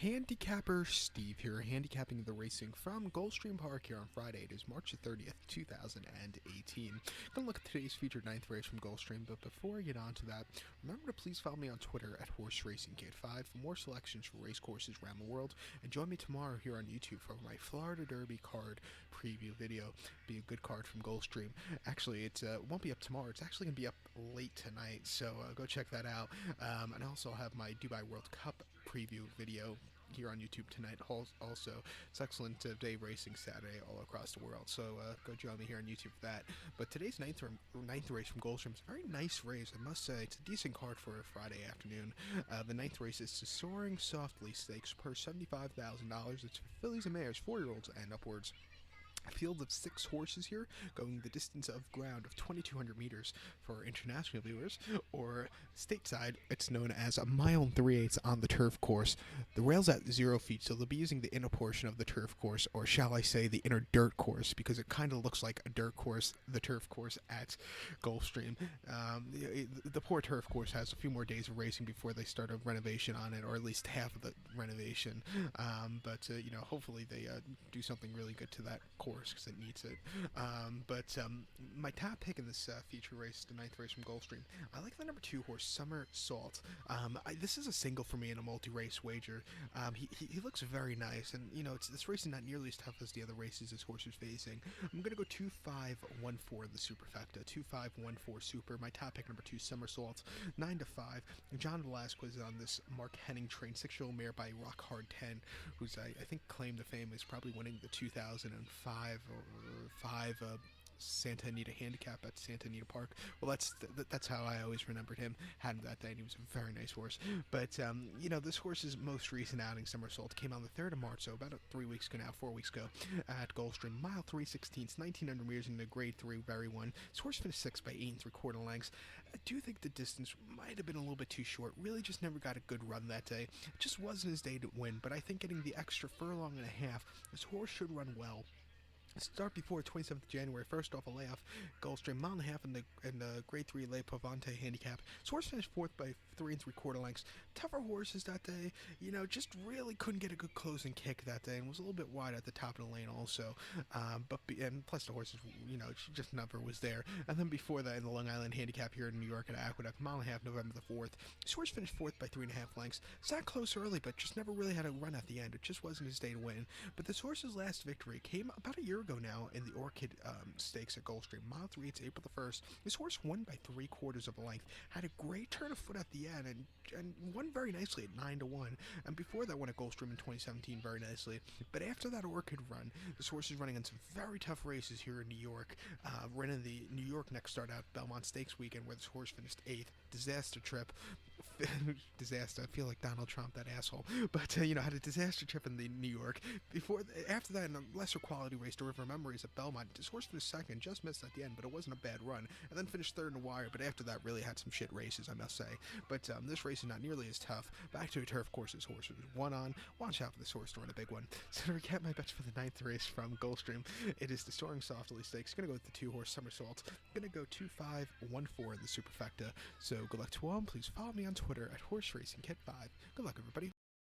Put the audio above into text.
Handicapper Steve here, handicapping the racing from Gulfstream Park here on Friday. It is March the 30th, 2018. Gonna look at today's featured ninth race from Gulfstream, but before I get on to that, remember to please follow me on Twitter at Horse Racing Kid 5 for more selections for race courses around the world, and join me tomorrow here on YouTube for my Florida Derby card preview video. Be a good card from Gulfstream. Actually, it won't be up tomorrow. It's actually gonna be up late tonight, so go check that out. And I also have my Dubai World Cup preview video here on YouTube tonight. Also, it's excellent day racing Saturday all across the world. So go join me here on YouTube for that. But today's ninth race from Gulfstream is a very nice race, I must say. It's a decent card for a Friday afternoon. The ninth race is the Soaring Softly Stakes per $75,000. It's for fillies and mares, 4-year-olds and upwards. A field of 6 horses here, going the distance of ground of 2,200 meters for international viewers, or stateside, it's known as a mile and 3/8 on the turf course. The rail's at 0 feet, so they'll be using the inner portion of the turf course, or shall I say the inner dirt course, because it kind of looks like a dirt course, the turf course at Gulfstream. The poor turf course has a few more days of racing before they start a renovation on it, or at least half of the renovation. But hopefully they do something really good to that course, because it needs it. My top pick in this feature race, the ninth race from Gulfstream, I like the number 2 horse, Summer Salt. This is a single for me in a multi-race wager. He looks very nice, and this race is not nearly as tough as the other races this horse is facing. I'm gonna go 2-5-1-4 the superfecta, 2-5-1-4 super. My top pick, number 2, Summer Salt, 9-5. John Velasquez on this Mark Henning trained 6-year-old mare by Rock Hard 10, who's I think claim to fame is probably winning the 2005 Santa Anita handicap at Santa Anita Park. Well, that's how I always remembered him. Had him that day, and he was a very nice horse. But this horse's most recent outing, Somersault, came on the 3rd of March, so about 4 weeks ago at Gulfstream. Mile 3/16, 1,900 meters in the Grade 3 very 1. This horse finished 6th by 8 3/4 lengths. I do think the distance might have been a little bit too short. Really just never got a good run that day. It just wasn't his day to win, but I think getting the extra furlong and a half, this horse should run well. Start before 27th of January, first off a layoff, Gulfstream, mile and a half in the Grade 3 Le Pavante handicap. This horse finished 4th by 3 3/4 lengths. Tougher horses that day, just really couldn't get a good closing kick that day, and was a little bit wide at the top of the lane also. And plus the horses, just never was there. And then before that, in the Long Island handicap here in New York at Aqueduct, mile and a half, November the 4th. This horse finished 4th by 3.5 lengths. Sat close early, but just never really had a run at the end. It just wasn't his day to win. But this horse's last victory came about a year ago now in the Orchid Stakes at Gulfstream, mile 3/8, April the 1st. This horse won by 3/4 of a length, had a great turn of foot at the end, and won very nicely at 9-1. And before that, won at Gulfstream in 2017 very nicely. But after that Orchid run, this horse is running in some very tough races here in New York. Running the New York next start out Belmont Stakes weekend, where this horse finished 8th. Disaster trip. Disaster. I feel like Donald Trump, that asshole. But had a disaster trip in the New York. After that, in a lesser quality race, the River Memories at Belmont, this horse finished 2nd, just missed at the end, but it wasn't a bad run. And then finished 3rd in the wire. But after that, really had some shit races, I must say. But this race is not nearly as tough. Back to a turf course, this horse was one on. Watch out for this horse to run a big one. So to recap my bets for the 9th race from Gulfstream, it is the Soaring Softly Stakes. Gonna go with the 2 horse Somersault. Gonna go 2-5-1-4 in the superfecta. So good luck to all. Please follow me on Twitter at Horse Racing Kid 5. Good luck, everybody.